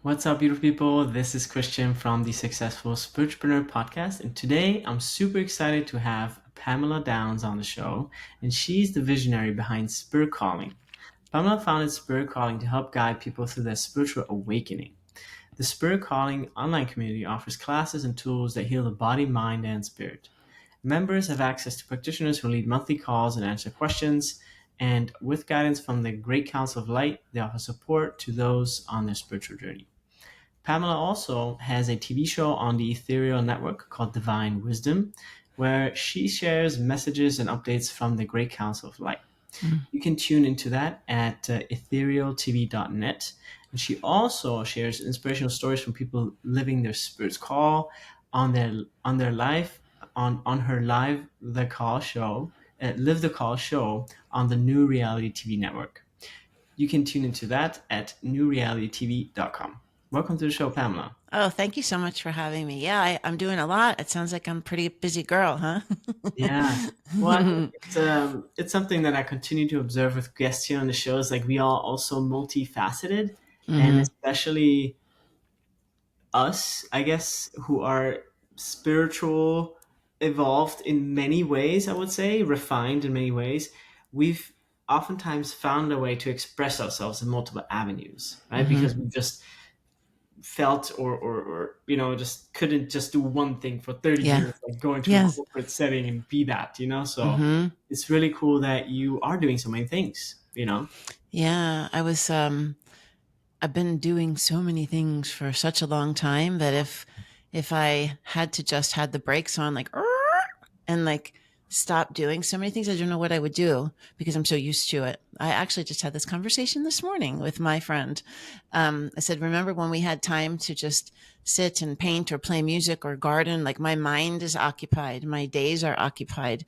What's up, beautiful people? This is Christian from the Successful Spiritualpreneur Podcast, and today I'm super excited to have Pamela Downes on the show, and she's the visionary behind Spirit Calling. Pamela founded Spirit Calling to help guide people through their spiritual awakening. The Spirit Calling online community offers classes and tools that heal the body, mind, and spirit. Members have access to practitioners who lead monthly calls and answer questions, and with guidance from the Great Council of Light, they offer support to those on their spiritual journey. Pamela also has a TV show on the Ethereal Network called Divine Wisdom, where she shares messages and updates from the Great Council of Light. You can tune into that at etherealtv.net. And she also shares inspirational stories from people living their spirit's call on their life on her live the call show, Live the Call show on the New Reality TV network. You can tune into that at newrealitytv.com. Welcome to the show, Pamela. Oh, thank you so much for having me. Yeah, I'm doing a lot. It sounds like I'm a pretty busy girl, huh? Yeah. Well, I think it's something that I continue to observe with guests here on the show is like we are also multifaceted, and Hmm. especially us, I guess, who are spiritual, evolved in many ways, I would say, refined in many ways. We've oftentimes found a way to express ourselves in multiple avenues, right? Hmm. Because we've just felt or just couldn't just do one thing for 30 Yeah. years, like go into a Yes. corporate setting and be that, so Hmm. it's really cool that you are doing so many things. Yeah, I've been doing so many things for such a long time that if I had to just had the brakes on, like, and like stop doing so many things, I don't know what I would do because I'm so used to it. I actually just had this conversation this morning with my friend. I said, remember when we had time to just sit and paint or play music or garden? Like my mind is occupied. My days are occupied.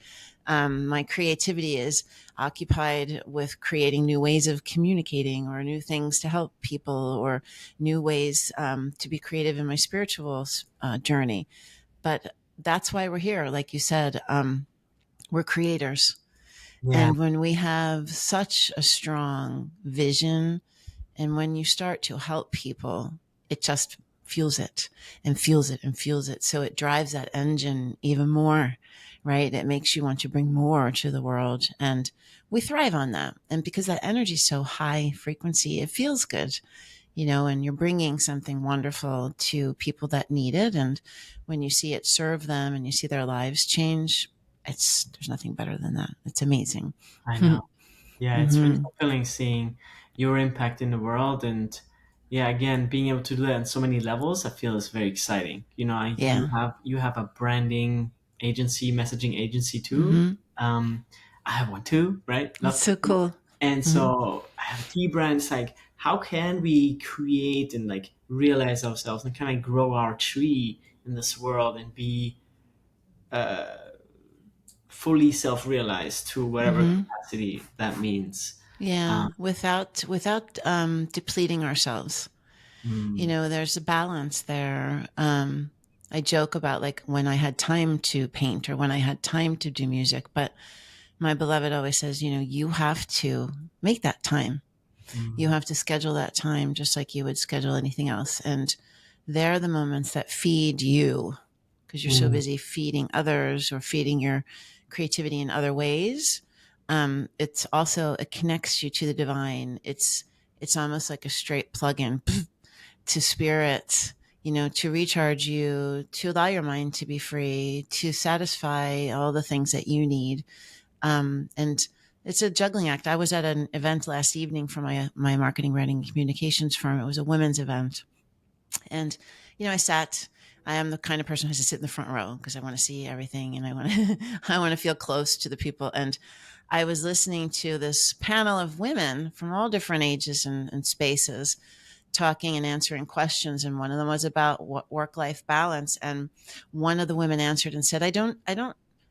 My creativity is occupied with creating new ways of communicating or new things to help people or new ways to be creative in my spiritual journey. But that's why we're here. Like you said, we're creators. Yeah, And when we have such a strong vision and when you start to help people, it just fuels it and fuels it and fuels it. So it drives that engine even more, right? It makes you want to bring more to the world. And we thrive on that. And because that energy is so high frequency, it feels good, and you're bringing something wonderful to people that need it. And when you see it serve them and you see their lives change, there's nothing better than that. It's amazing. I know. Yeah, it's really Hmm. fulfilling seeing your impact in the world, and yeah, again, being able to do that on so many levels, I feel is very exciting. You Yeah. have a branding agency, messaging agency too. Hmm. I have one too, right? That's Love so to. cool. And Hmm. so I have a tea brand. It's like, how can we create and like realize ourselves and kind of grow our tree in this world and be uh, fully self-realized to whatever Hmm. capacity that means. Yeah. Um, Without depleting ourselves. mm, There's a balance there. I joke about like when I had time to paint or when I had time to do music, but my beloved always says, you have to make that time. You mm, have to schedule that time just like you would schedule anything else. And they're the moments that feed you because you're so mm, busy feeding others or feeding your creativity in other ways. It connects you to the divine. It's almost like a straight plug-in to spirit, to recharge you, to allow your mind to be free, to satisfy all the things that you need. And it's a juggling act. I was at an event last evening for my marketing, writing, and communications firm. It was a women's event. And, I am the kind of person who has to sit in the front row because I want to see everything and I want to, I want to feel close to the people. And I was listening to this panel of women from all different ages and spaces talking and answering questions. And one of them was about work-life balance. And one of the women answered and said, I don't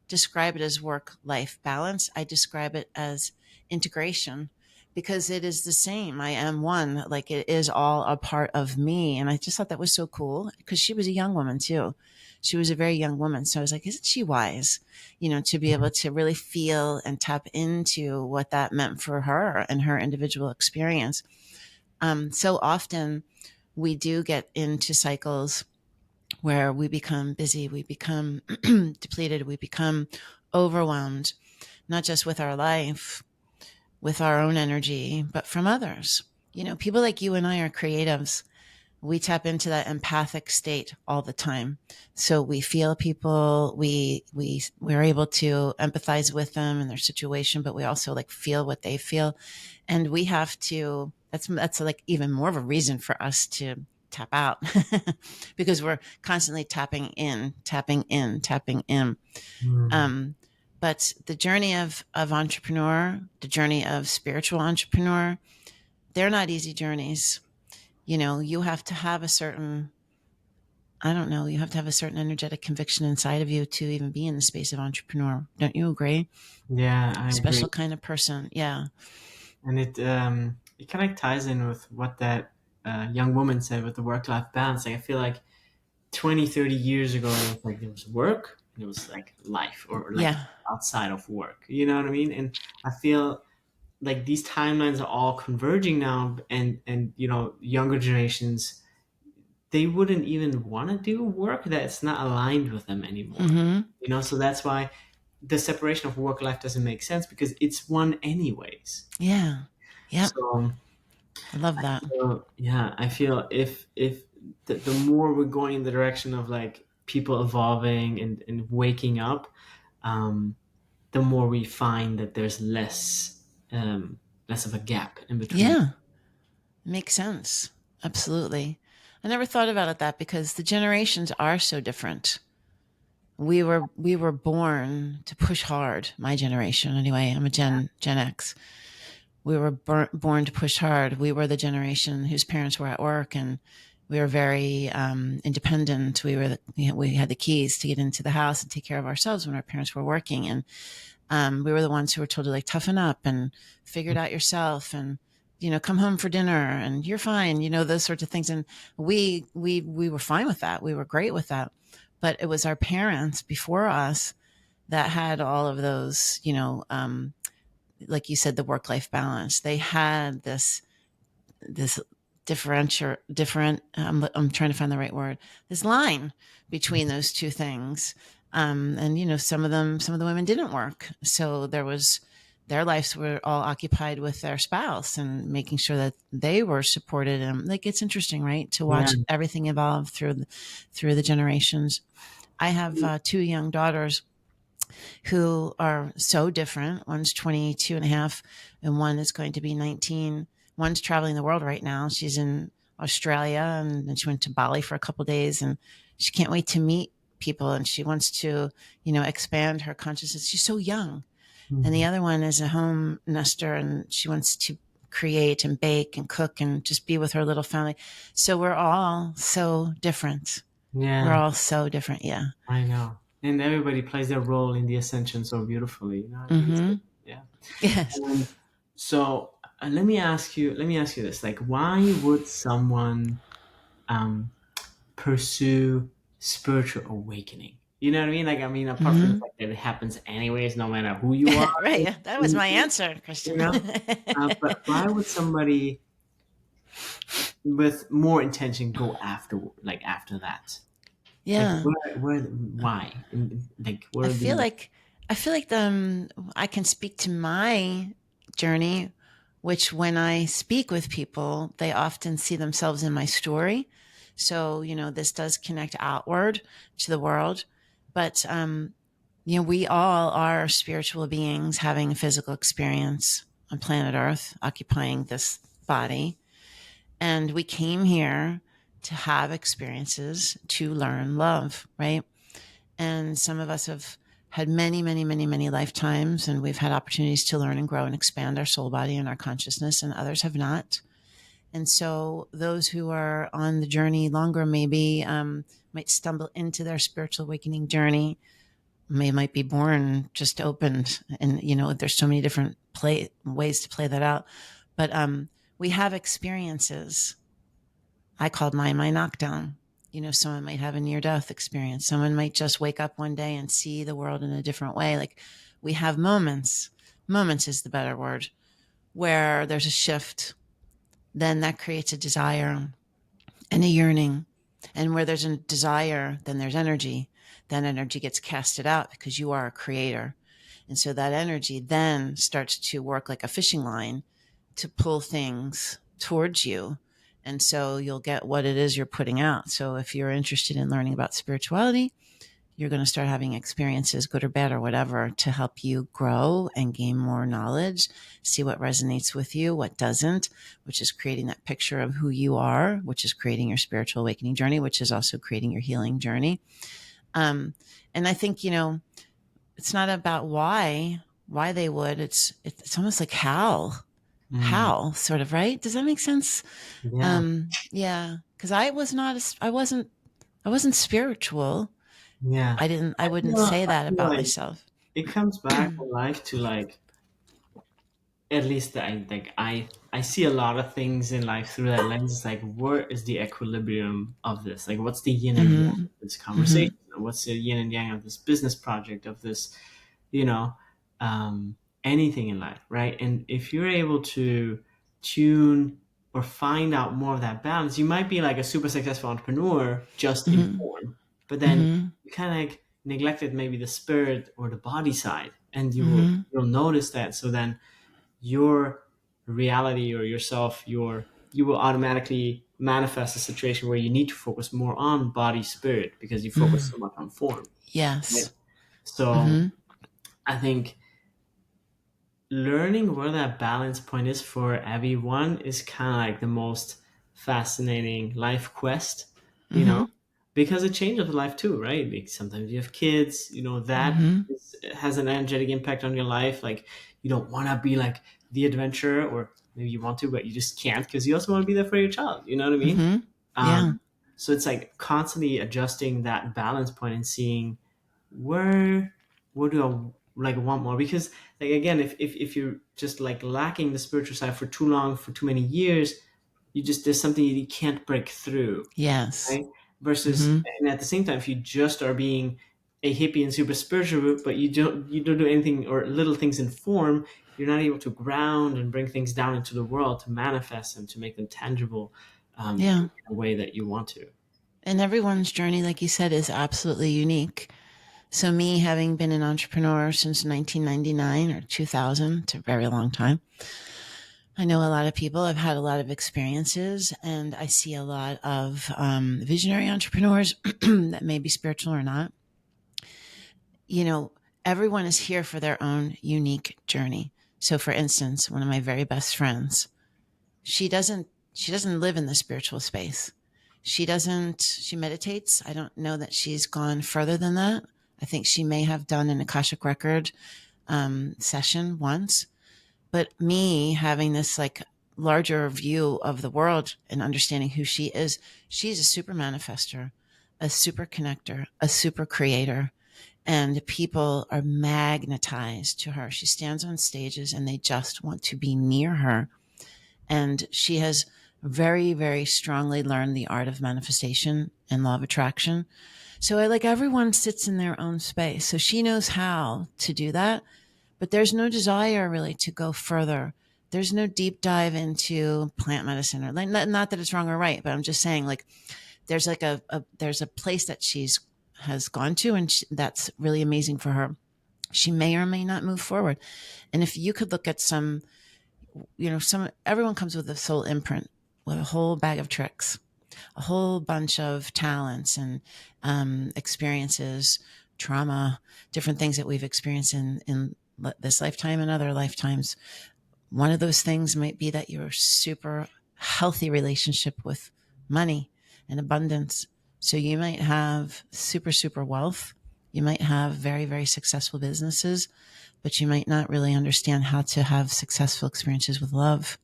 describe it as work-life balance. I describe it as integration because it is the same. I am one, like it is all a part of me. And I just thought that was so cool because she was a young woman too. She was a very young woman. So I was like, isn't she wise, to be able to really feel and tap into what that meant for her and her individual experience. So often we do get into cycles where we become busy, we become depleted, we become overwhelmed, not just with our life, with our own energy, but from others. People like you and I are creatives. We tap into that empathic state all the time. So we feel people, we're able to empathize with them and their situation, but we also like feel what they feel. And we have to, that's like even more of a reason for us to tap out because we're constantly tapping in, tapping in, tapping in. Mm. But the journey of entrepreneur, the journey of spiritual entrepreneur, they're not easy journeys. You have to have a certain, I don't know, you have to have a certain energetic conviction inside of you to even be in the space of entrepreneur. Don't you agree? Yeah, I agree. Special kind of person. Yeah. And it kind of ties in with what that young woman said with the work-life balance. Like, I feel like 20, 30 years ago, it was like there was work and it was like life, or like Yeah. outside of work. You know what I mean? And I feel like these timelines are all converging now, and younger generations, they wouldn't even want to do work that's not aligned with them anymore. Mm-hmm. So that's why the separation of work life doesn't make sense, because it's one anyways. Yeah. Yep. So I love I that. feel, yeah, I feel if the more we're going in the direction of like people evolving and waking up, um, the more we find that there's less of a gap in between. Yeah. Makes sense. Absolutely. I never thought about it that because the generations are so different. We were born to push hard. My generation, anyway. I'm a Gen X. We were born to push hard. We were the generation whose parents were at work, and we were very independent. We had the keys to get into the house and take care of ourselves when our parents were working, and we were the ones who were told to like toughen up and figure it out yourself, and come home for dinner and you're fine. Those sorts of things, and we were fine with that. We were great with that, but it was our parents before us that had all of those. Like you said, the work-life balance. They had this different. I'm trying to find the right word. This line between those two things, and some of the women didn't work, so their lives were all occupied with their spouse and making sure that they were supported. And like it's interesting, right, to Yeah. watch everything evolve through the generations. I have two young daughters who are so different. One's 22 and a half, and one is going to be 19. One's traveling the world right now. She's in Australia, and then she went to Bali for a couple of days, and she can't wait to meet people, and she wants to, expand her consciousness. She's so young. And the Mhm. other one is a home nester, and she wants to create and bake and cook and just be with her little family. So we're all so different. We're Yeah, all so different. Yeah. I know. And everybody plays their role in the ascension so beautifully. You know what I mean? Mm-hmm. Yeah. Yes. And so let me ask you this. Like, why would someone um, pursue spiritual awakening? You know what I mean? Like, I mean, apart from the Mm-hmm. fact that it happens anyways, no matter who you are, Right. Yeah, that was you my answer, Christian. know? But why would somebody with more intention go after that? Like, Yeah. why? Like, what I are feel the like I feel like I can speak to my journey, which when I speak with people, they often see themselves in my story. So, this does connect outward to the world. But we all are spiritual beings having a physical experience on planet Earth, occupying this body. And we came here to have experiences to learn love, right? And some of us have had many, many, many, many lifetimes, and we've had opportunities to learn and grow and expand our soul body and our consciousness, and others have not. And so those who are on the journey longer maybe might stumble into their spiritual awakening journey. They might be born just opened, and there's so many different ways to play that out. But we have experiences. I called mine my knockdown. Someone might have a near death experience. Someone might just wake up one day and see the world in a different way. Like we have moments. Moments is the better word, where there's a shift. Then that creates a desire. and a yearning. And where there's a desire, then there's energy. That energy gets casted out because you are a creator. And so that energy then starts to work like a fishing line to pull things towards you. And so you'll get what it is you're putting out. So if you're interested in learning about spirituality, you're going to start having experiences, good or bad or whatever, to help you grow and gain more knowledge, see what resonates with you, what doesn't, which is creating that picture of who you are, which is creating your spiritual awakening journey, which is also creating your healing journey. And I think, it's not about why they would. It's almost like Mm. how sort of, right? Does that make sense? Yeah. Yeah. Cause I wasn't spiritual. Yeah. I wouldn't say I that feel about like myself. it comes back in life to like, at least I think I see a lot of things in life through that lens. It's like, where is the equilibrium of this? Like, what's the yin and yang Mm-hmm. of this Mm-hmm. conversation? Or what's the yin and yang of this business project, of this, you know, anything in life, right? And if you're able to tune or find out more of that balance, you might be like a super successful entrepreneur just in Mm-hmm. form, but then Mm-hmm. you kind of like neglected maybe the spirit or the body side, and Mm-hmm. you'll notice that. So then your reality or yourself, you will automatically manifest a situation where you need to focus more on body spirit because you focus Mm-hmm. so much on form, right? Yes. So Mm-hmm. I think learning where that balance point is for everyone is kind of like the most fascinating life quest, you Mm-hmm. know, because it changes life too, right? Like sometimes you have kids, that Mm-hmm. has an energetic impact on your life. Like you don't want to be like the adventurer, or maybe you want to, but you just can't because you also want to be there for your child. You know what I mean? Mm-hmm. Yeah. So it's like constantly adjusting that balance point and seeing where do I like want more, because like again, if you're just like lacking the spiritual side for too long, for too many years, there's something you can't break through, Yes. right? Versus, Mm-hmm. and at the same time, if you just are being a hippie and super spiritual, but you don't do anything or little things in form, you're not able to ground and bring things down into the world to manifest them, to make them tangible, Yeah. in a way that you want to. And everyone's journey, like you said, is absolutely unique. So me having been an entrepreneur since 1999 or 2000, it's a very long time. I know a lot of people. I've had a lot of experiences, and I see a lot of visionary entrepreneurs that may be spiritual or not. You know, everyone is here for their own unique journey. So, for instance, one of my very best friends, she doesn't live in the spiritual space. She meditates. I don't know that she's gone further than that. I think she may have done an Akashic record session once, but me having this like larger view of the world and understanding who she is, she's a super manifester, a super connector, a super creator, and people are magnetized to her. She stands on stages and they just want to be near her. And she has very, very strongly learned the art of manifestation and law of attraction. So I like everyone sits in their own space. So she knows how to do that, but there's no desire really to go further. There's no deep dive into plant medicine or like, not that it's wrong or right, but I'm just saying like there's like there's a place that she's has gone to, and that's really amazing for her. She may or may not move forward. And if you could look at everyone comes with a soul imprint, with a whole bag of tricks, a whole bunch of talents and experiences, trauma, different things that we've experienced in this lifetime and other lifetimes. One of those things might be that you're super healthy relationship with money and abundance. So you might have super, super wealth. You might have very, very successful businesses, but you might not really understand how to have successful experiences with love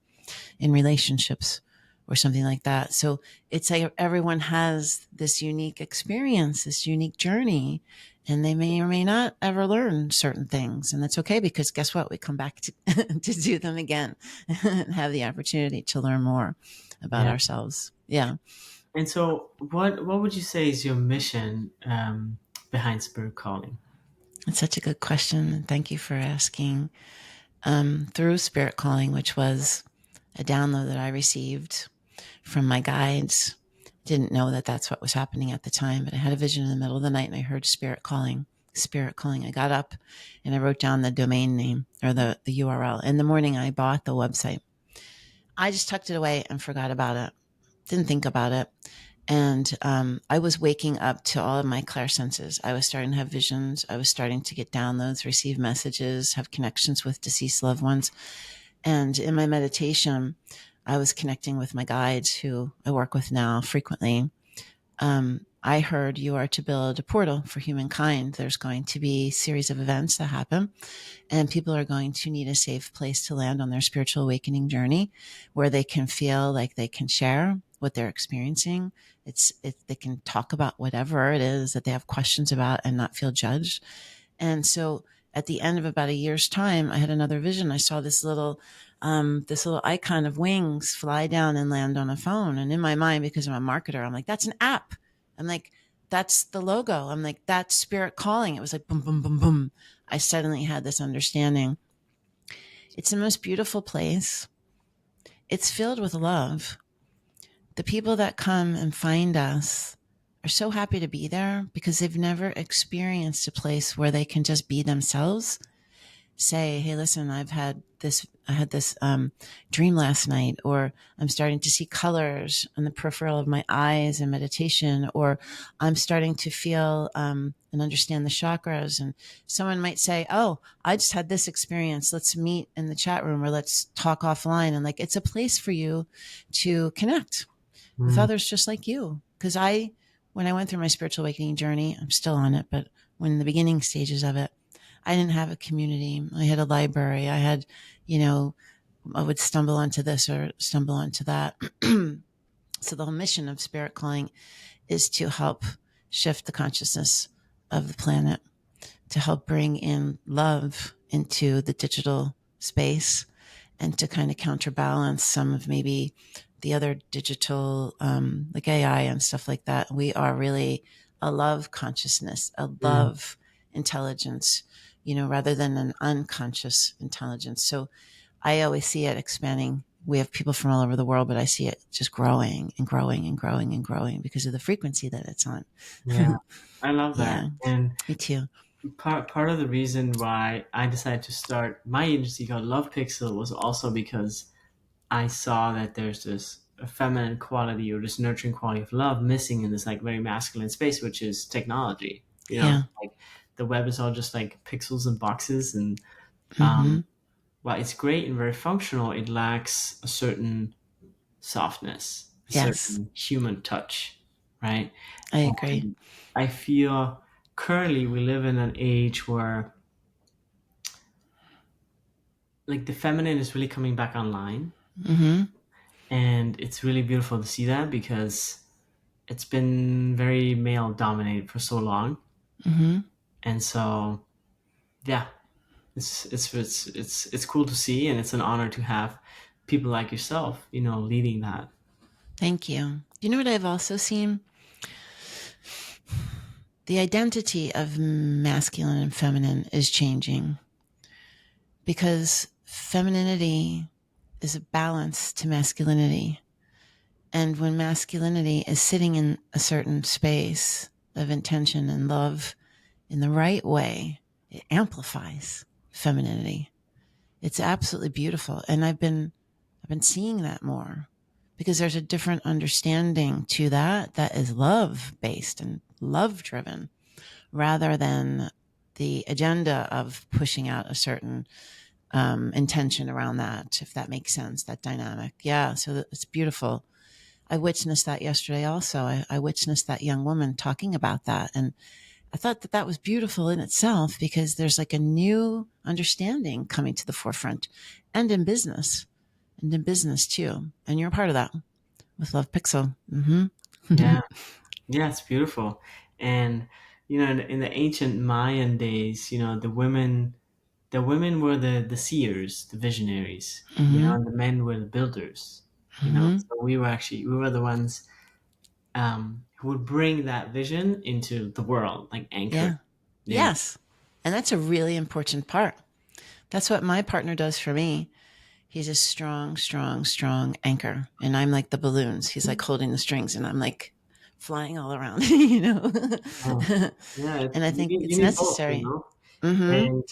in relationships or something like that. So it's like everyone has this unique experience, this unique journey, and they may or may not ever learn certain things. And that's okay, because guess what? We come back to, to do them again and have the opportunity to learn more about Yeah. ourselves. Yeah. And so, what would you say is your mission, behind Spirit Calling? It's such a good question. Thank you for asking. Through Spirit Calling, which was a download that I received from my guides Didn't know that that's what was happening at the time, but I had a vision in the middle of the night and I heard spirit calling, spirit calling. I got up and I wrote down the domain name or the URL. In the morning, I bought the website. I just tucked it away and forgot about it. Didn't think about it. And I was waking up to all of my clairsenses. I was starting to have visions. I was starting to get downloads, receive messages, have connections with deceased loved ones. And in my meditation, I was connecting with my guides who I work with now frequently. I heard you are to build a portal for humankind. There's going to be a series of events that happen, and people are going to need a safe place to land on their spiritual awakening journey where they can feel like they can share what they're experiencing. They can talk about whatever it is that they have questions about and not feel judged. And so at the end of about a year's time, I had another vision. I saw this little icon of wings fly down and land on a phone. And in my mind, because I'm a marketer, I'm like, that's an app. I'm like, that's the logo. I'm like, that's spirit calling. It was like, boom, boom, boom, boom. I suddenly had this understanding. It's the most beautiful place. It's filled with love. The people that come and find us are so happy to be there because they've never experienced a place where they can just be themselves. Say, hey, listen, I had this dream last night, or I'm starting to see colors on the peripheral of my eyes in meditation, or I'm starting to feel and understand the chakras. And someone might say, oh, I just had this experience. Let's meet in the chat room or let's talk offline. And like, it's a place for you to connect with others just like you. Because when I went through my spiritual awakening journey, I'm still on it, but when in the beginning stages of it, I didn't have a community. I had a library. I had, I would stumble onto this or stumble onto that. So the whole mission of spirit calling is to help shift the consciousness of the planet, to help bring in love into the digital space, and to kind of counterbalance some of maybe the other digital, like AI and stuff like that. We are really a love consciousness, a love intelligence, rather than an unconscious intelligence. So I always see it expanding. We have people from all over the world, but I see it just growing and growing and growing and growing because of the frequency that it's on. Yeah, I love that. Yeah, And me too. part of the reason why I decided to start my agency called Love Pixel was also because I saw that there's this feminine quality or this nurturing quality of love missing in this like very masculine space, which is technology. Yeah. Like the web is all just like pixels and boxes, and Mm-hmm. while it's great and very functional, it lacks a certain softness, a Yes, certain human touch, right? I agree. And I feel currently we live in an age where like the feminine is really coming back online, Mm-hmm. and it's really beautiful to see that because it's been very male dominated for so long. Mm-hmm. And so yeah, it's cool to see, and it's an honor to have people like yourself, leading that. Thank you. You know what I've also seen? The identity of masculine and feminine is changing because femininity is a balance to masculinity. And when masculinity is sitting in a certain space of intention and love in the right way, it amplifies femininity. It's absolutely beautiful. And I've been seeing that more because there's a different understanding to that is love based and love driven rather than the agenda of pushing out a certain intention around that, if that makes sense, that dynamic. Yeah. So it's beautiful. I witnessed that yesterday also. I witnessed that young woman talking about that. And I thought that was beautiful in itself because there's like a new understanding coming to the forefront and in business too. And you're a part of that with Love Pixel. Mm-hmm. Yeah, yeah, it's beautiful. And in the ancient Mayan days, the women were the seers, the visionaries, Mm-hmm. and the men were the builders. Mm-hmm. So we were the ones who would bring that vision into the world, like anchor. Yeah. Yeah. Yes. And that's a really important part. That's what my partner does for me. He's a strong, strong, strong anchor. And I'm like the balloons. He's like holding the strings and I'm like flying all around, you know? Oh, yeah, And I think you it's need both, you necessary. know. Mm-hmm. And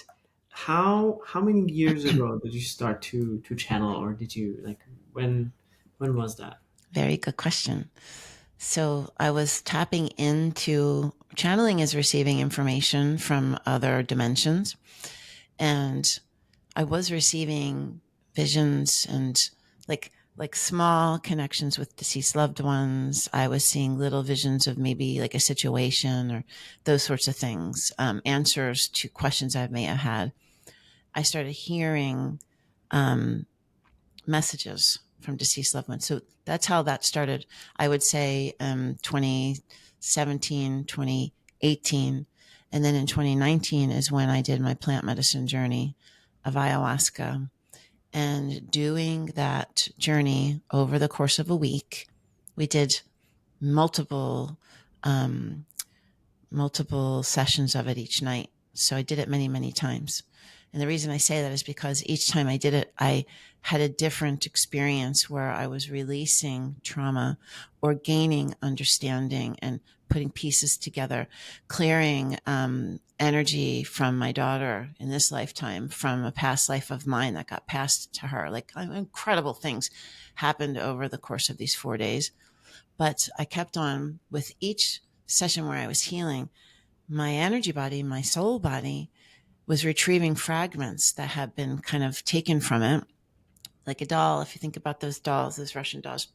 how many years ago did you start to channel, or did you like when was that? Very good question. So I was tapping into channeling is receiving information from other dimensions. And I was receiving visions and like small connections with deceased loved ones. I was seeing little visions of maybe like a situation or those sorts of things, answers to questions I may have had. I started hearing um, messages from deceased loved ones. So that's how that started. I would say 2017, 2018. And then in 2019 is when I did my plant medicine journey of ayahuasca. And doing that journey over the course of a week, we did multiple um, multiple sessions of it each night. So I did it many, many times. And the reason I say that is because each time I did it, I had a different experience where I was releasing trauma or gaining understanding and putting pieces together, clearing energy from my daughter in this lifetime, from a past life of mine that got passed to her. Like incredible things happened over the course of these 4 days. But I kept on with each session where I was healing. My energy body, my soul body was retrieving fragments that had been kind of taken from it. Like a doll, if you think about those dolls, those Russian dolls,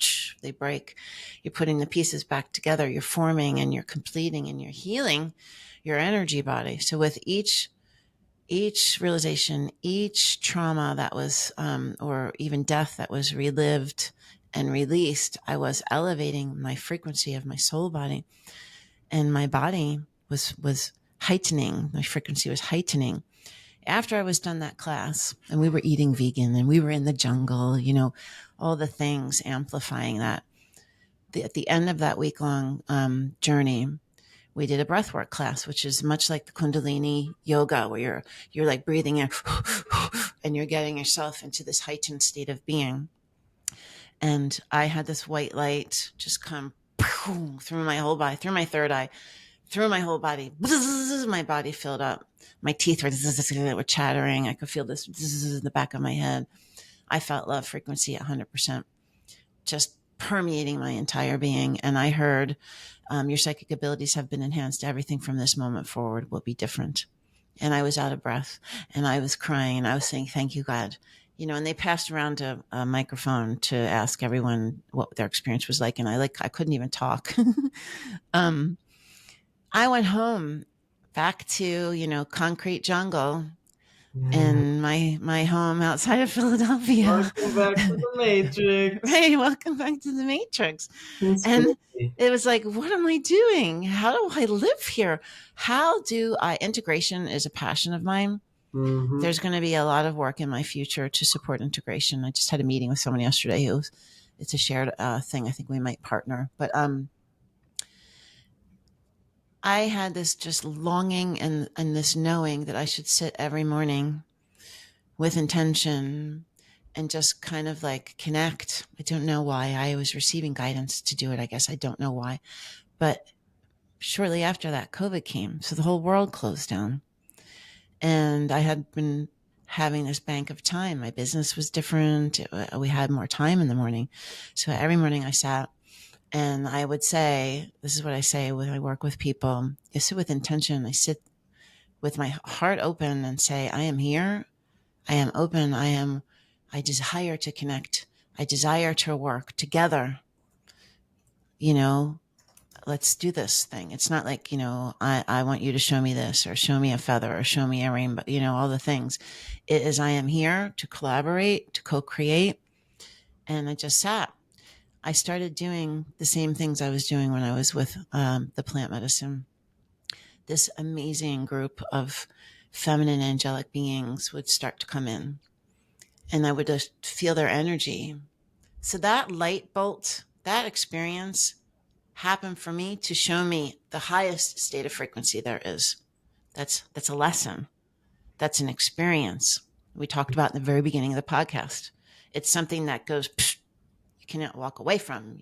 they break. You're putting the pieces back together, you're forming and you're completing and you're healing your energy body. So with each realization, each trauma that was, or even death that was relived and released, I was elevating my frequency of my soul body, and my body was heightening. My frequency was heightening. After I was done that class, and we were eating vegan, and we were in the jungle, you know, all the things amplifying that. At the end of that week long journey, we did a breathwork class, which is much like the Kundalini yoga, where you're like breathing in and you're getting yourself into this heightened state of being. And I had this white light just come through my whole body, through my third eye, through my whole body. My body filled up. My teeth were chattering. I could feel this in the back of my head. I felt love frequency at 100%, just permeating my entire being. And I heard, your psychic abilities have been enhanced. Everything from this moment forward will be different. And I was out of breath and I was crying and I was saying, thank you, God. You know, and they passed around a microphone to ask everyone what their experience was like. And I couldn't even talk. I went home back to, you know, concrete jungle Yeah. in my home outside of Philadelphia. Welcome back to the Matrix. Right. Welcome back to the Matrix. That's And crazy. it was like, what am I doing? How do I live here? Integration is a passion of mine. Mm-hmm. There's going to be a lot of work in my future to support integration. I just had a meeting with someone yesterday it's a shared thing. I think we might partner, but, I had this just longing and this knowing that I should sit every morning with intention and just kind of like connect. I don't know why. I was receiving guidance to do it. I guess I don't know why. But shortly after that, COVID came. So the whole world closed down. And I had been having this bank of time. My business was different. We had more time in the morning. So every morning I sat and I would say, this is what I say when I work with people. I sit with intention. I sit with my heart open and say, I am here. I am open. I desire to connect. I desire to work together. You know, let's do this thing. It's not like, you know, I want you to show me this or show me a feather or show me a rainbow, you know, all the things. It is, I am here to collaborate, to co-create. And I just sat. I started doing the same things I was doing when I was with the plant medicine. This amazing group of feminine angelic beings would start to come in and I would just feel their energy. So that light bolt, that experience happened for me to show me the highest state of frequency there is. That's a lesson. That's an experience we talked about in the very beginning of the podcast. It's something that goes, you cannot walk away from.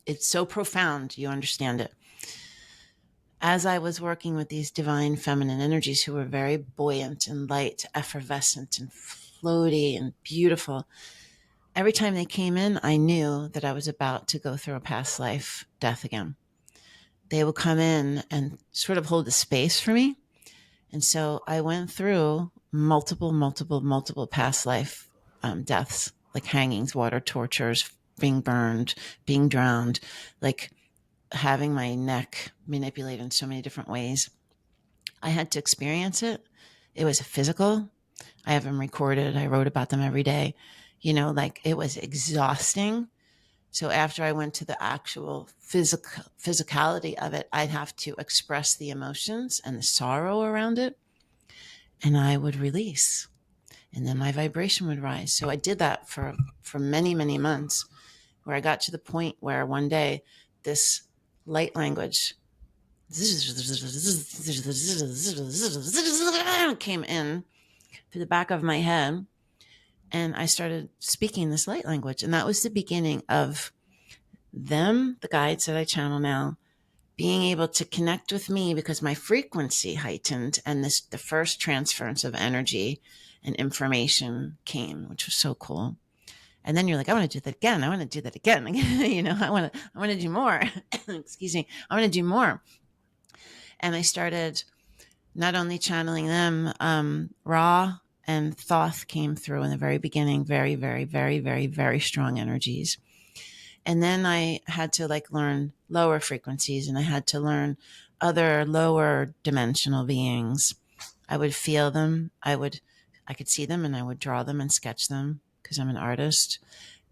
It's so profound, you understand it. As I was working with these divine feminine energies who were very buoyant and light, effervescent and floaty and beautiful, every time they came in, I knew that I was about to go through a past life death again. They would come in and sort of hold the space for me. And so I went through multiple past life deaths, like hangings, water tortures, being burned, being drowned, like having my neck manipulated in so many different ways. I had to experience it. It was physical. I have them recorded. I wrote about them every day. Like it was exhausting. So after I went to the actual physicality of it, I'd have to express the emotions and the sorrow around it. And I would release. And then my vibration would rise. So I did that for many, many months, where I got to the point where one day this light language came in through the back of my head, and I started speaking this light language. And that was the beginning of them, the guides that I channel now, being able to connect with me because my frequency heightened, and the first transference of energy and information came, which was so cool. And then you're like, I want to do that again. I want to do that again. I want to do more. Excuse me. I want to do more. And I started not only channeling them, Ra and Thoth came through in the very beginning, very, very, very, very, very strong energies. And then I had to learn lower frequencies, and I had to learn other lower dimensional beings. I would feel them. I could see them, and I would draw them and sketch them because I'm an artist.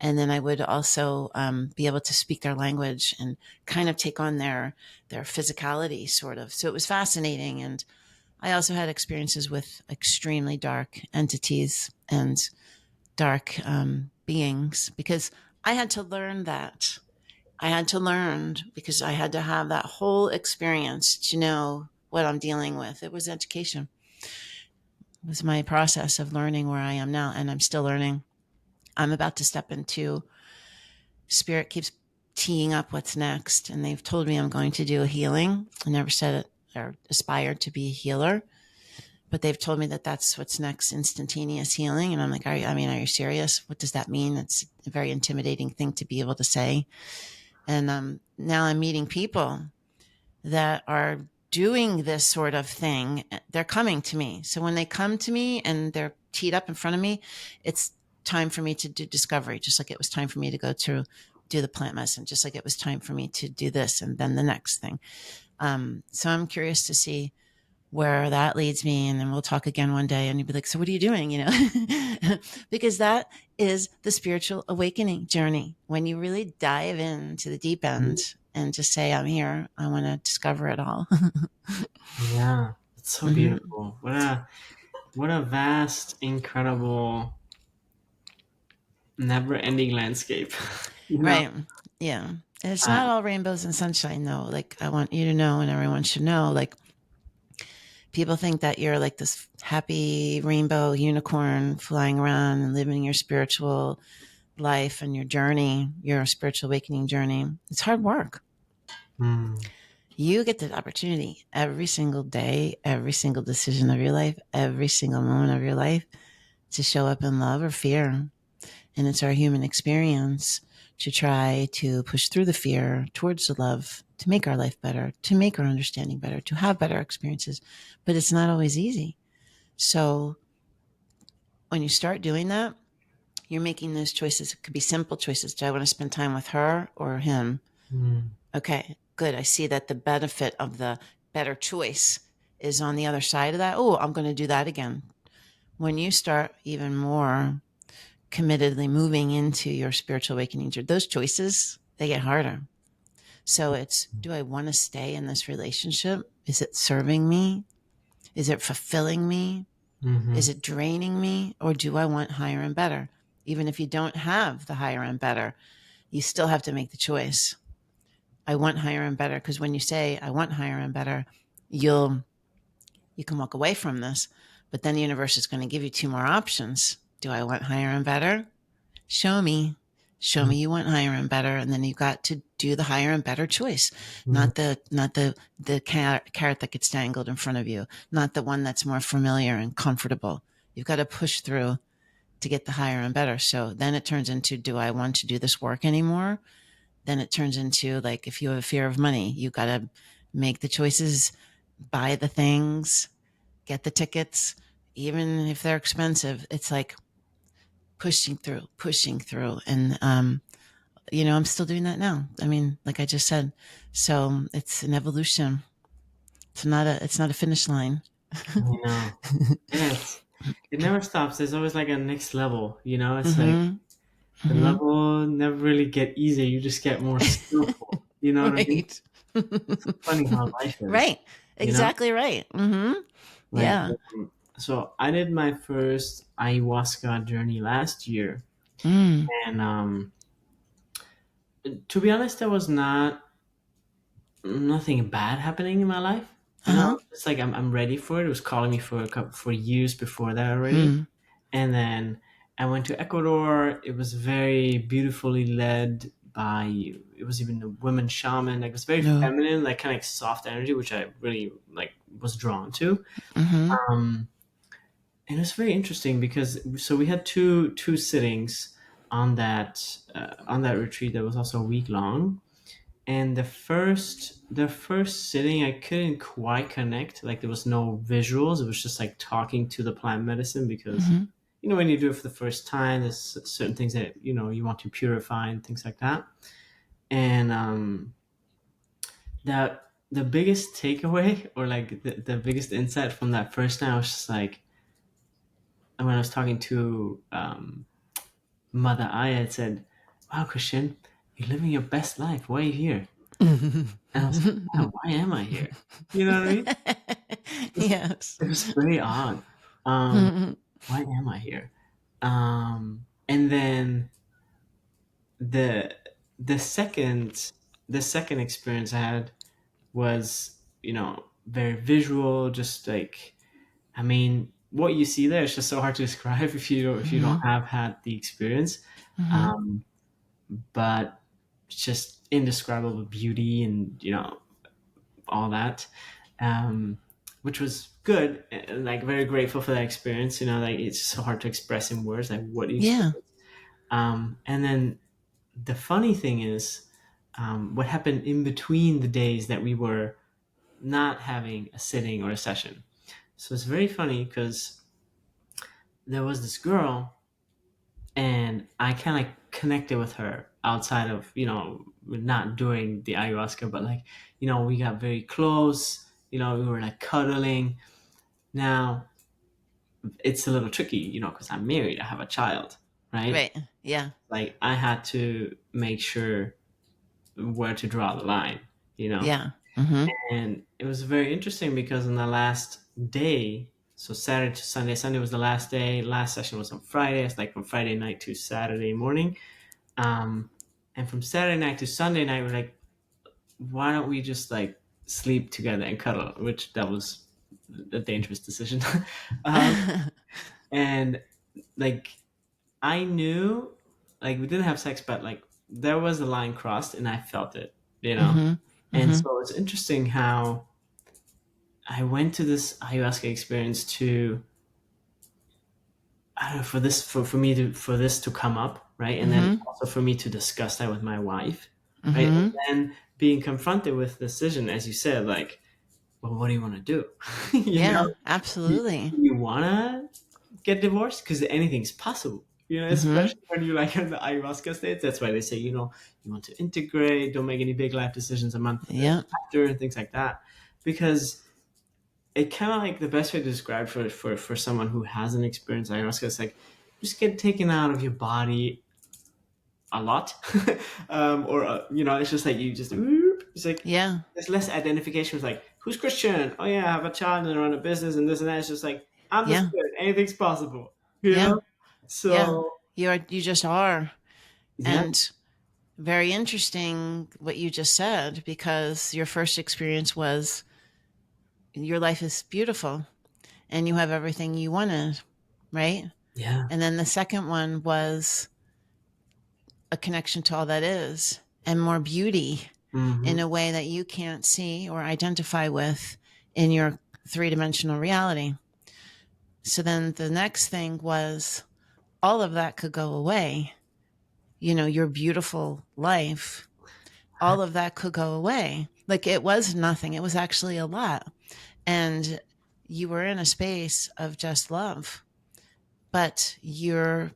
And then I would also be able to speak their language and kind of take on their physicality, sort of. So it was fascinating. And I also had experiences with extremely dark entities and dark beings, because I had to learn that. I had to learn because I had to have that whole experience to know what I'm dealing with. It was education. It was my process of learning where I am now, and I'm still learning. I'm about to step into, Spirit keeps teeing up what's next, and they've told me I'm going to do a healing. I never said it or aspired to be a healer, but they've told me that that's what's next, instantaneous healing. And I'm like, are you serious? What does that mean? It's a very intimidating thing to be able to say. And now I'm meeting people that are doing this sort of thing. They're coming to me. So when they come to me and they're teed up in front of me, it's time for me to do discovery, just like it was time for me to go to do the plant medicine, just like it was time for me to do this and then the next thing. So I'm curious to see where that leads me. And then we'll talk again one day and you'll be like, so what are you doing? Because that is the spiritual awakening journey. When you really dive into the deep end and just say, I'm here, I want to discover it all. Yeah, it's so beautiful. What a vast, incredible, never-ending landscape. Right. Yeah. And it's not all rainbows and sunshine, though. I want you to know, and everyone should know, people think that you're like this happy rainbow unicorn flying around and living your spiritual life and your journey, your spiritual awakening journey. It's hard work. You get the opportunity every single day, every single decision of your life, every single moment of your life to show up in love or fear. And it's our human experience to try to push through the fear towards the love, to make our life better, to make our understanding better, to have better experiences. But it's not always easy. So when you start doing that, you're making those choices. It could be simple choices. Do I want to spend time with her or him? Okay, good. I see that the benefit of the better choice is on the other side of that. Oh, I'm going to do that again. When you start even more committedly moving into your spiritual awakening, those choices, they get harder. So it's, do I want to stay in this relationship? Is it serving me? Is it fulfilling me? Is it draining me? Or do I want higher and better? Even if you don't have the higher and better, you still have to make the choice. I want higher and better, because when you say, I want higher and better, you can walk away from this, but then the universe is going to give you two more options. Do I want higher and better? show me, you want higher and better. And then you got to do the higher and better choice, Mhm. not the carrot that gets dangled in front of you, not the one that's more familiar and comfortable. You've got to push through to get the higher and better. So then it turns into, do I want to do this work anymore? Then it turns into, like, if you have a fear of money, you got to make the choices, buy the things, get the tickets, even if they're expensive. It's like pushing through. And, I'm still doing that now. I mean, like I just said, so it's an evolution. It's not a finish line. You know, yes, it never stops. There's always like a next level. It's like Mm-hmm. the Mm-hmm. level never really get easier. You just get more skillful. You know what I mean? Right. It's so funny how life is. Right. You know, Exactly right. Mm-hmm. like Yeah. so I did my first ayahuasca journey last year, Mm. and to be honest, there was nothing bad happening in my life. Uh-huh. It's like I'm ready for it. It was calling me for years before that already. Hmm. And then I went to Ecuador. It was very beautifully led by, it was even a women shaman. Like, it was very No. feminine, like kind of like soft energy, which I really like was drawn to. Mm-hmm. Um, and it was very interesting because so we had two sittings on that retreat that was also a week long. And the first sitting, I couldn't quite connect. Like, there was no visuals. It was just like talking to the plant medicine because Mm-hmm. when you do it for the first time, there's certain things that you want to purify and things like that. And that the biggest takeaway, or like the biggest insight from that first time, was just like when I was talking to Mother Aya, it said, "Wow, Christian, you're living your best life. Why are you here?" And I was like, "Wow, why am I here?" You know what I mean? Yes. It was very odd. Mm-hmm. Why am I here? And then the the second the second experience I had was very visual. Just like, I mean, what you see there is just so hard to describe if you don't have had the experience. Mm-hmm. Um, but it's just indescribable beauty and all that, um, which was good. And, like, very grateful for that experience. Like, it's so hard to express in words, like what you Yeah. experience. And then the funny thing is, what happened in between the days that we were not having a sitting or a session. So it's very funny because there was this girl, and I kind of connected with her outside of, not during the ayahuasca, but like, we got very close. We were like cuddling. Now, it's a little tricky, because I'm married, I have a child, right? Right. Yeah. Like, I had to make sure where to draw the line, you know? Yeah. Mm-hmm. And it was very interesting because on the last day, so Saturday to Sunday, Sunday was the last day, last session was on Friday. It's like from Friday night to Saturday morning. Um, and from Saturday night to Sunday night, we're like, why don't we just like sleep together and cuddle? Which that was a dangerous decision. um, and like, I knew, like, we didn't have sex, but like there was a line crossed, and I felt it. Mm-hmm. And Mm-hmm. so it's interesting how I went to this ayahuasca experience to, I don't know, for this to come up, right? And then Mm-hmm. also for me to discuss that with my wife, right? And Mm-hmm. then being confronted with the decision, as you said, like, well, what do you want to do? Yeah. Do Absolutely. you want to get divorced? Because anything's possible, Mm-hmm. especially when you're like in the ayahuasca state. That's why they say, you want to integrate, don't make any big life decisions a month Yeah. after, and things like that. Because it kind of, like, the best way to describe for someone who hasn't experienced ayahuasca is like, just get taken out of your body a lot. Or it's just like, you just whoop. It's like Yeah. there's less identification with, like, who's Christian, oh yeah, I have a child and I run a business and this and that. It's just like, I'm the Yeah. spirit, anything's possible, Yeah. Yeah. so You just are. yeah. And very interesting what you just said, because your first experience was your life is beautiful and you have everything you wanted, right? Yeah. And then the second one was a connection to all that is and more beauty in a way that you can't see or identify with in your three-dimensional reality. So then the next thing was all of that could go away. Your beautiful life, all of that could go away. Like it was nothing. It was actually a lot. And you were in a space of just love, but your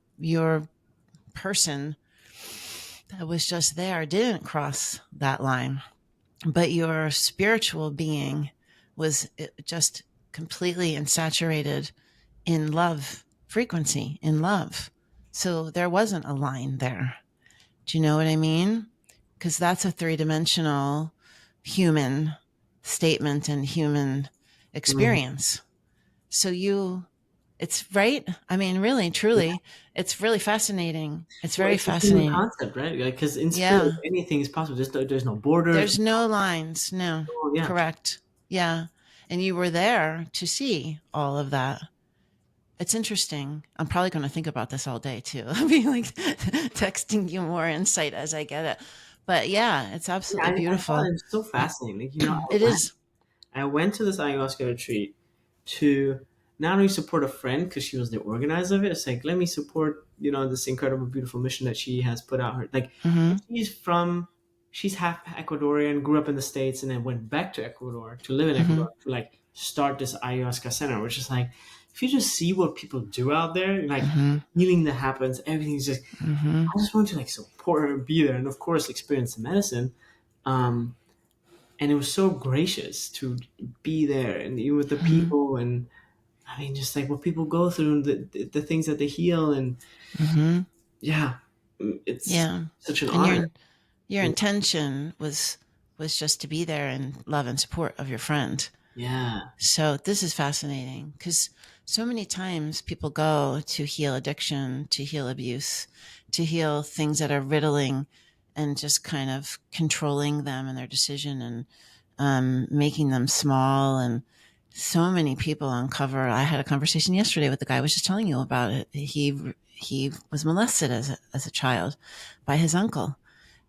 person that was just there didn't cross that line, but your spiritual being was just completely insaturated in love frequency, in love. So there wasn't a line there. Do you know what I mean? Because that's a three-dimensional human statement and human experience. So it's right. I mean, really, truly, it's really fascinating. It's very It's a human fascinating. concept, right? Because in spirit, Yeah. anything is possible. There's no borders. There's no lines. No. Oh, yeah. Correct. Yeah. And you were there to see all of that. It's interesting. I'm probably going to think about this all day too. I'll be like texting you more insight as I get it. But yeah, it's absolutely I beautiful. find it so fascinating. Like, It is. I went to this ayahuasca retreat to not only support a friend because she was the organizer of it. It's like, let me support, this incredible, beautiful mission that she has put out. Her like, she's half Ecuadorian, grew up in the States, and then went back to Ecuador to live in Ecuador to like start this ayahuasca center, which is like, if you just see what people do out there, like healing that happens, everything's just. I just want to like support her and be there, and of course experience the medicine. And it was so gracious to be there and be with the people, and I mean, just like what people go through and the things that they heal, and yeah, it's such an honor. Your intention was just to be there in love and support of your friend. Yeah. So this is fascinating because so many times people go to heal addiction, to heal abuse, to heal things that are riddling and just kind of controlling them in their decision and making them small. And so many people uncover. I had a conversation yesterday with the guy I was just telling you about it. He was molested as a child by his uncle.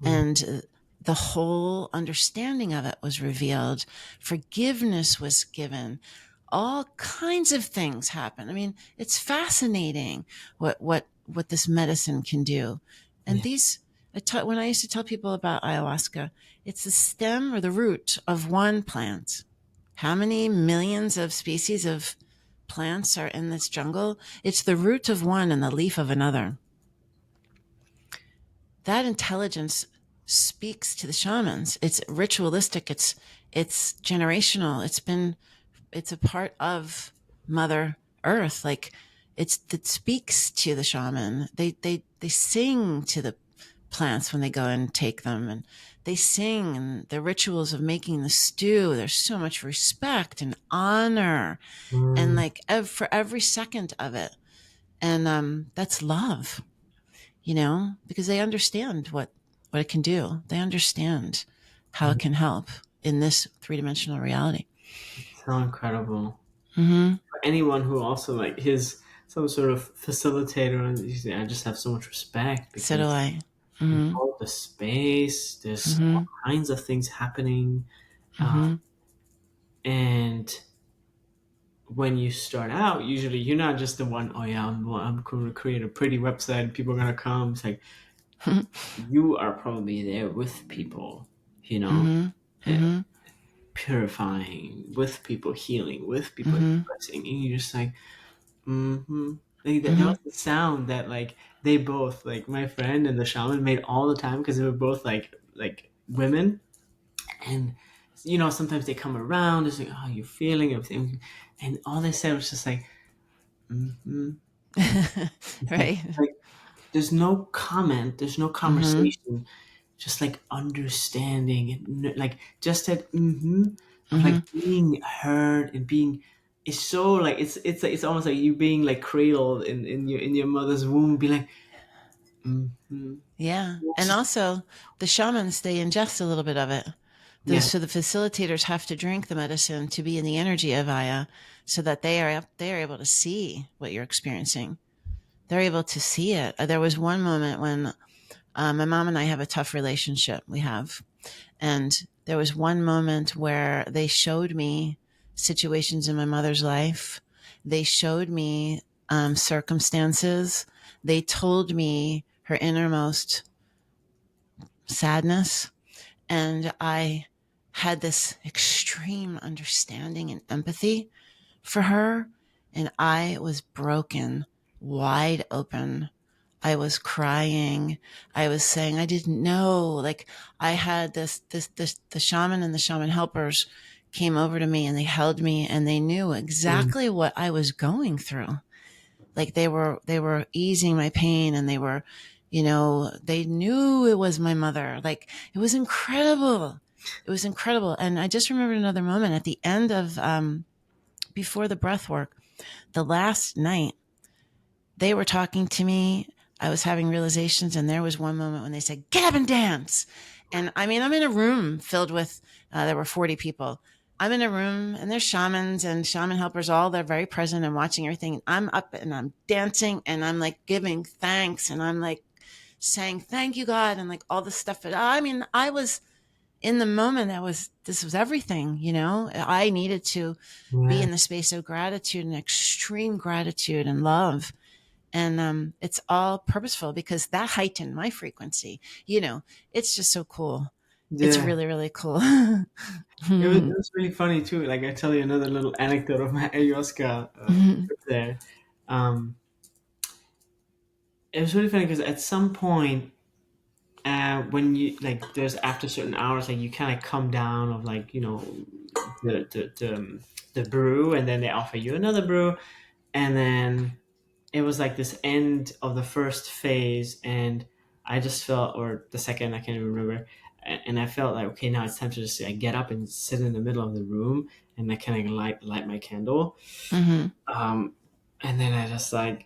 And the whole understanding of it was revealed. Forgiveness was given. All kinds of things happen. I mean, it's fascinating what this medicine can do. And when I used to tell people about ayahuasca, it's the stem or the root of one plant. How many millions of species of plants are in this jungle? It's the root of one and the leaf of another. That intelligence speaks to the shamans. It's ritualistic. It's generational. It's a part of Mother Earth. Like it speaks to the shaman. They sing to the plants when they go and take them, and they sing, and the rituals of making the stew. There's so much respect and honor, and like for every second of it, and that's love. Because they understand what it can do. They understand how it can help in this three-dimensional reality. So incredible. For anyone who also like some sort of facilitator, and I just have so much respect. So do I. All the space, there's all kinds of things happening, and when you start out, usually you're not just the one, oh yeah, I'm going to create a pretty website and people are going to come. It's like, you are probably there with people, and purifying, with people, healing, with people expressing, and you're just like, Like, that was the sound that like they both, like my friend and the shaman, made all the time because they were both like women, and sometimes they come around, it's like, oh, you're feeling everything, and all they said was just like, right. like there's no comment, there's no conversation, just like understanding and like just that like being heard and being, it's so like it's almost like you being like cradled in your mother's womb, be like Yeah. And also the shamans, they ingest a little bit of it. So the facilitators have to drink the medicine to be in the energy of Aya, so that they are able to see what you're experiencing. They're able to see it. There was one moment when My mom and I have a tough relationship. We have. And there was one moment where they showed me situations in my mother's life. They showed me circumstances. They told me her innermost sadness. And I had this extreme understanding and empathy for her. And I was broken, wide open. I was crying. I was saying, I didn't know. Like I had the shaman and the shaman helpers came over to me and they held me and they knew Mm. exactly what I was going through. Like they were easing my pain and they were, they knew it was my mother. Like it was incredible. It was incredible. And I just remembered another moment at the end of, before the breath work, the last night, they were talking to me. I was having realizations, and there was one moment when they said, "Get up and dance." And I mean, I'm in a room filled with, there were 40 people. I'm in a room, and there's shamans and shaman helpers, all they're very present and watching everything. I'm up and I'm dancing, and I'm like giving thanks, and I'm like saying, "Thank you, God," and like all this stuff. But I mean, I was in the moment. This was everything, I needed to be Yeah. in the space of gratitude and extreme gratitude and love. And it's all purposeful because that heightened my frequency. It's just so cool. It's Yeah. really, really cool. It was really funny too. Like I tell you another little anecdote of my ayahuasca trip there. Um, it was really funny because at some point, when you like, there's after certain hours, like you kind of come down of like the brew, and then they offer you another brew, and then it was like this end of the first phase, and I just felt, or the second, I can't even remember, and I felt like, okay, now it's time to just like, get up and sit in the middle of the room, and I kind of light my candle, Hmm. um, and then I just like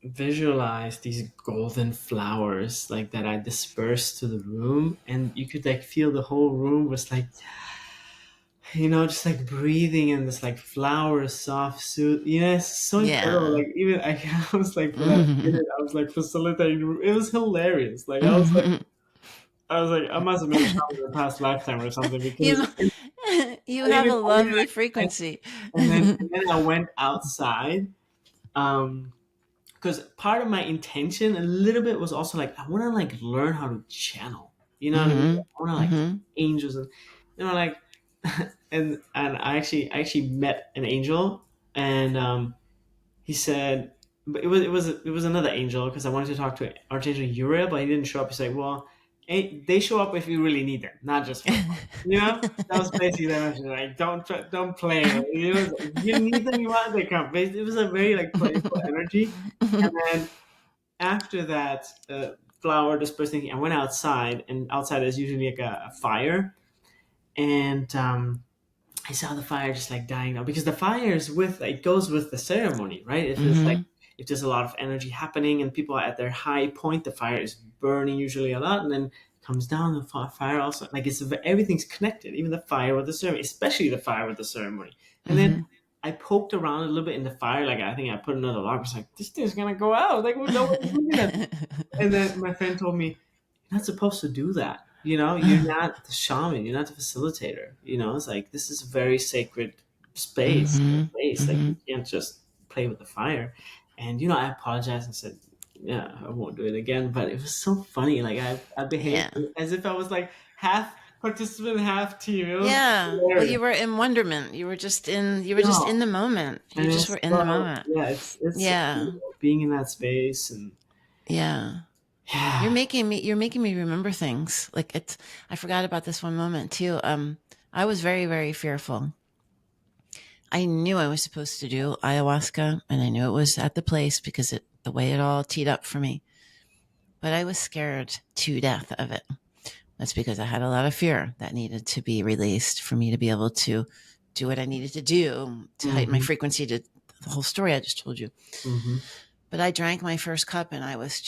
visualized these golden flowers like that I dispersed to the room, and you could like feel the whole room was like, just like breathing in this like flower soft suit. It's so incredible. Yeah. Like even I was like for that minute, I was like facilitating. It was hilarious. Like I was like, I must have been a shaman in a past lifetime or something because you, you I have even, a I even lovely like, frequency. and then I went outside. Because part of my intention a little bit was also like, I want to like learn how to channel. You know what I mean? Hmm. I want to like Hmm. angels, and like and I actually met an angel, and he said, but it was another angel because I wanted to talk to Archangel Uriel, but he didn't show up. He's like, well, they show up if you really need them, not just for fun. That was basically that message. Like, don't play. If you need them, you want they come. It was a very like playful energy, and then after that flower dispersing thing, I went outside, and outside is usually like a fire, and I saw the fire just like dying out, because the fire is with, like, goes with the ceremony, right? If it's like, Hmm. if there's a lot of energy happening and people are at their high point, the fire is burning usually a lot, and then comes down. The fire also, like, it's everything's connected, even the fire with the ceremony, especially the fire with the ceremony. And then Hmm. I poked around a little bit in the fire, like I think I put another log. I was like, this thing's gonna go out. Like, well, nobody's looking at. And then my friend told me, you're not supposed to do that. You're not the shaman. You're not the facilitator. It's like, this is a very sacred space and Hmm. place. Like, Hmm. you can't just play with the fire. And I apologized and said, yeah, I won't do it again. But it was so funny. Like, I behaved Yeah. as if I was like half participant, half team. It was Yeah. Well, you hilarious. were in wonderment. You were just in No, the moment. You and just were it's in the so, moment. yeah, it's so Yeah. cool being in that space, and Yeah. yeah. You're making me remember things. Like I forgot about this one moment too. I was very, very fearful. I knew I was supposed to do ayahuasca and I knew it was at the place because the way it all teed up for me, but I was scared to death of it. That's because I had a lot of fear that needed to be released for me to be able to do what I needed to do to heighten my Hmm. frequency to the whole story I just told you. Hmm. But I drank my first cup and I was,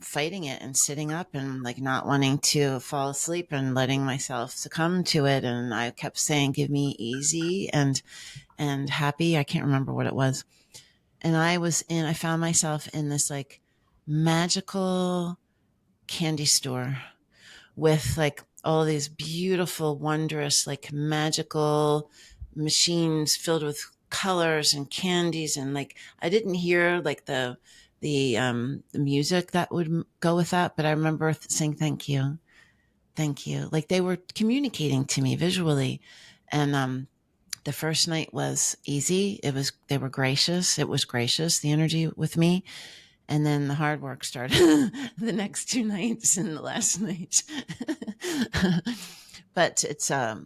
fighting it and sitting up and like not wanting to fall asleep and letting myself succumb to it. And I kept saying, give me easy and happy. I can't remember what it was. And I found myself in this like magical candy store with like all these beautiful, wondrous, like magical machines filled with colors and candies. And like, I didn't hear like the music that would go with that, but I remember saying, thank you. Thank you. Like they were communicating to me visually. And, the first night was easy. They were gracious. It was gracious, the energy with me. And then the hard work started the next 2 nights and the last night. But it's a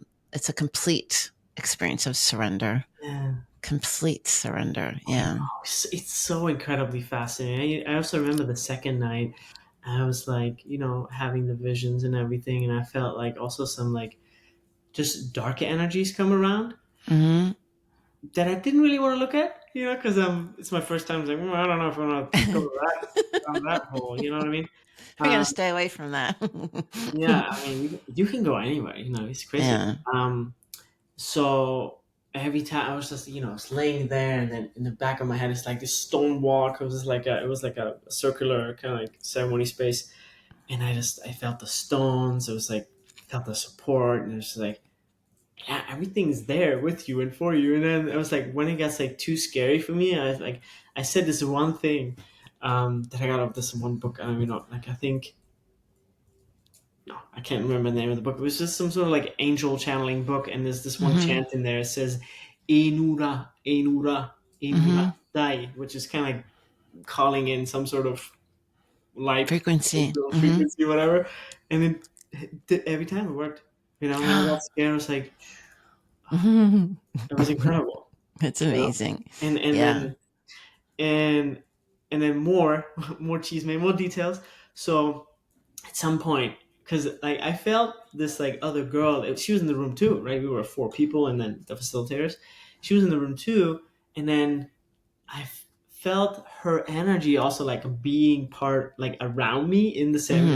complete experience of surrender. Yeah. Complete surrender. Yeah. Oh, it's so incredibly fascinating. I also remember the second night, I was like, having the visions and everything, and I felt like also some like just dark energies come around Mm-hmm. that I didn't really want to look at, because it's my first time. I was like, I don't know if I want to go down that hole. You know what I mean? We're going to stay away from that. Yeah, I mean, you can go anywhere. It's crazy. Yeah. So every time I was just, I was laying there, and then in the back of my head, it's like this stone walk. It was like a circular kind of like ceremony space, and I felt the stones. It was like felt the support, and it's like, yeah, everything's there with you and for you. And then it was like when it gets like too scary for me, I said this one thing that I got out of this one book. I don't even know. Like I think. No, I can't remember the name of the book. It was just some sort of like angel channeling book, and there's this one chant in there. It says "Enura, Enura, Enura Dai," which is kind of like calling in some sort of light Frequency. frequency, whatever. And every time it worked. When I got scared, I was like, it was incredible. It's amazing. And Yeah. then more cheese, more details. So at some point, because like I felt this like other girl, she was in the room too, right? We were 4 people, and then the facilitators. She was in the room too, and then I felt her energy also like being part like around me in the second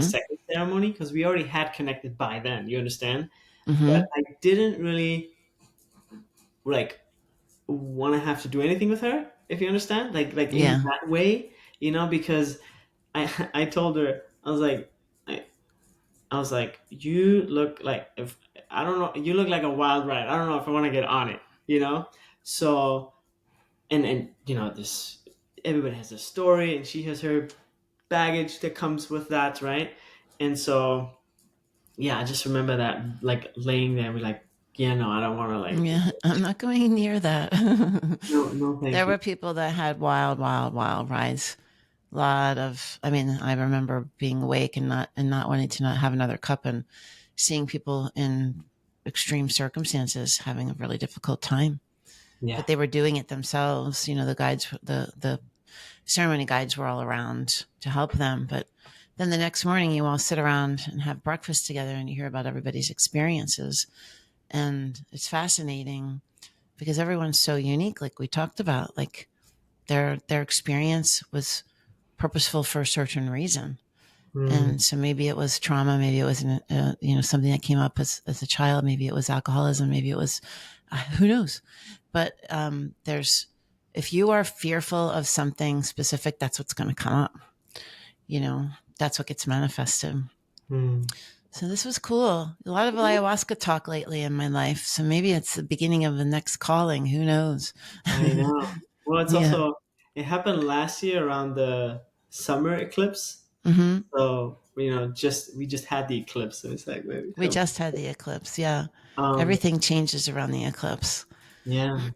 ceremony, because we already had connected by then. You understand? But I didn't really like want to have to do anything with her, if you understand, like in Yeah. that way, because I told her, I was like, you look like, if I don't know, you look like a wild ride. I don't know if I want to get on it. So, and this, everybody has a story, and she has her baggage that comes with that, right? And so, yeah, I just remember that, like laying there, we're like, yeah, no, I don't want to, like, Yeah. I'm not going near that. no, no, thank There you. were people that had wild, wild, wild rides. I mean, I remember being awake and not wanting to not have another cup, and seeing people in extreme circumstances having a really difficult time, Yeah, but they were doing it themselves. The guides, the ceremony guides were all around to help them. But then the next morning you all sit around and have breakfast together, and you hear about everybody's experiences. And it's fascinating because everyone's so unique. Like we talked about, like their experience was purposeful for a certain reason. mm, And so maybe it was trauma, maybe it was something that came up as a child, maybe it was alcoholism, maybe it was who knows. But if you are fearful of something specific, that's what's going to come up. That's what gets manifested. mm. So this was cool. A lot of ayahuasca talk lately in my life. So maybe it's the beginning of the next calling. Who knows? I know. Well, it's Yeah. also, it happened last year around the summer eclipse. hmm So, we just had the eclipse. So it's like, maybe We come. just had the eclipse. Yeah. Um, Everything changes around the eclipse. yeah.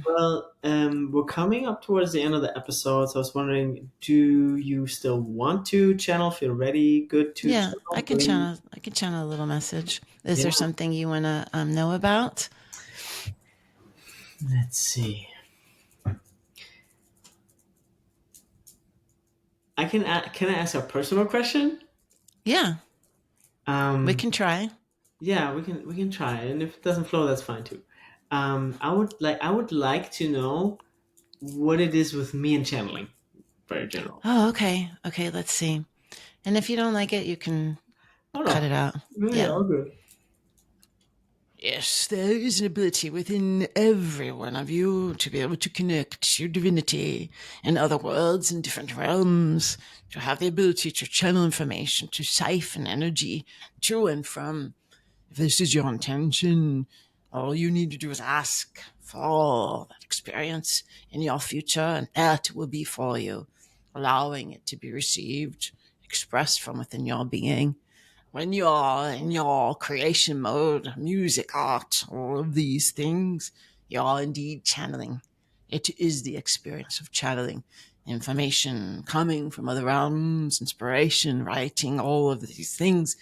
Well, we're coming up towards the end of the episode. So I was wondering, do you still want to channel? Feel ready? Good to Yeah, channel? Bring, I can channel a little message. Is yeah. there something you want to know about? Let's see. Can I ask a personal question? Yeah, we Um, can try. yeah, we can try, and if it doesn't flow, that's fine too. I would like to know what it is with me and channeling, very general. Oh, okay. Okay, let's see. And if you don't like it, you can Oh cut no, it out. no, yeah, Yeah. all good. Yes, there is an ability within every one of you to be able to connect your divinity in other worlds and different realms, to have the ability to channel information, to siphon energy to and from. If this is your intention, all you need to do is ask for all that experience in your future, and that will be for you, allowing it to be received, expressed from within your being. When you're in your creation mode, music, art, all of these things, you're indeed channeling. It is the experience of channeling. Information coming from other realms, inspiration, writing, all of these things.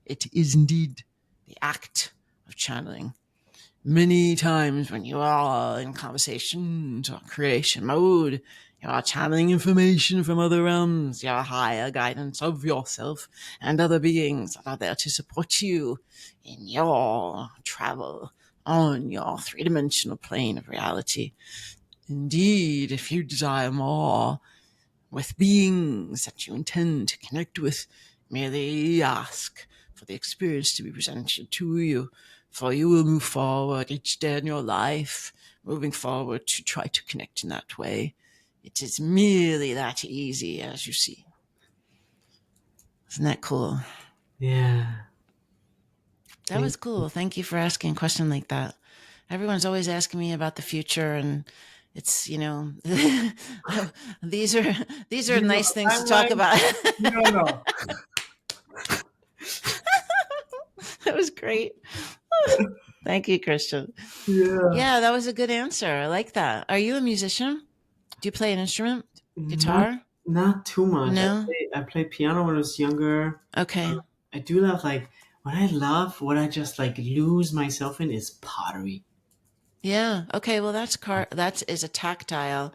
It is indeed the act of channeling. Many times when you are in conversations or creation mode, you are channeling information from other realms, your higher guidance of yourself and other beings that are there to support you in your travel on your three-dimensional plane of reality. Indeed, if you desire more with beings that you intend to connect with, merely ask for the experience to be presented to you, for you will move forward each day in your life, moving forward to try to connect in that way. It is merely that easy, as you see. Isn't that cool? Yeah. That was cool. Thank you for asking a question like that. Everyone's always asking me about the future, and it's, these are nice things to talk about. No. That was great. Thank you, Christian. Yeah. Yeah, that was a good answer. I like that. Are you a musician? Do you play an instrument? Not Guitar? not too much. No? I played piano when I was younger. Okay. I do love like what I just like lose myself in is pottery. Yeah. Okay. Well, that is a tactile.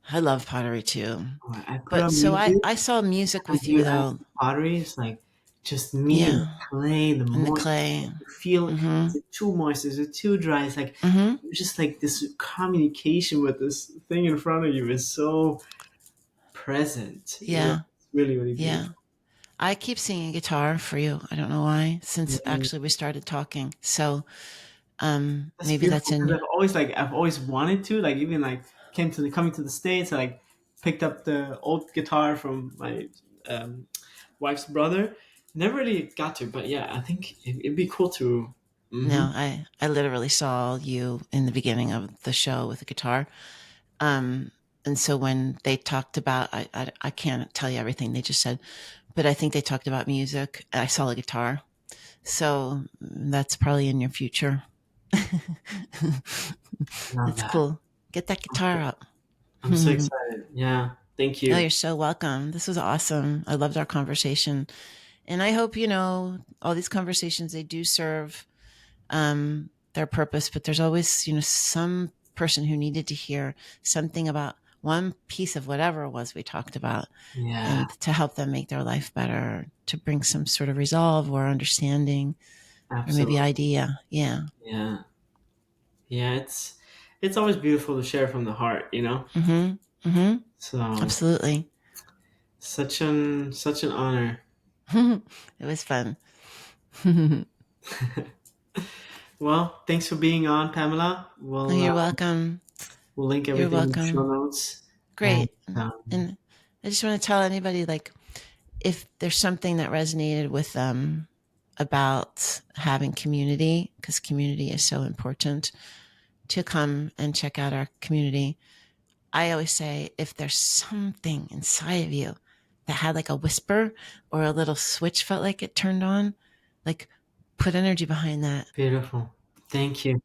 I love pottery too. I put But on so music. I saw music I with you do add though. pottery. It's like just me and the Yeah. clay. The And the more clay. you feel, Mm-hmm. is it too moist? Is it too dry? It's like Mm-hmm. just like this communication with this thing in front of you is so present. Yeah. It's really really Yeah. beautiful. I keep singing guitar for you. I don't know why, since Mm, actually we started talking. So, that's maybe that's beautiful because in, I've always wanted to like even like coming to the States. I like picked up the old guitar from my um, wife's brother. Never really got to, but yeah, I think it'd be cool to. Hmm. no, I literally saw you in the beginning of the show with a guitar. Um, and so when they talked about, I can't tell you everything they just said, but I think they talked about music. I saw a guitar. So that's probably in your future. Love It's that. cool. Get that guitar out. I'm so excited. Yeah, thank Oh, you. you're so welcome. This was awesome. I loved our conversation. And I hope, all these conversations, they do serve their purpose, but there's always, some person who needed to hear something about one piece of whatever it was we talked about, Yeah, and to help them make their life better, to bring some sort of resolve or understanding or maybe absolutely. idea. Yeah. Yeah, yeah. It's always beautiful to share from the heart, you know. Mm-hmm. Mm-hmm. So Absolutely. such an honor. It was fun. Oh, Well, thanks for being on, Pamela. you're welcome. We'll link You're everything in the show welcome. notes. And Great. And I just want to tell anybody, like, if there's something that resonated with them about having community, because community is so important, to come and check out our community. I always say, if there's something inside of you that had like a whisper or a little switch felt like it turned on, like, put energy behind that. beautiful. Thank you.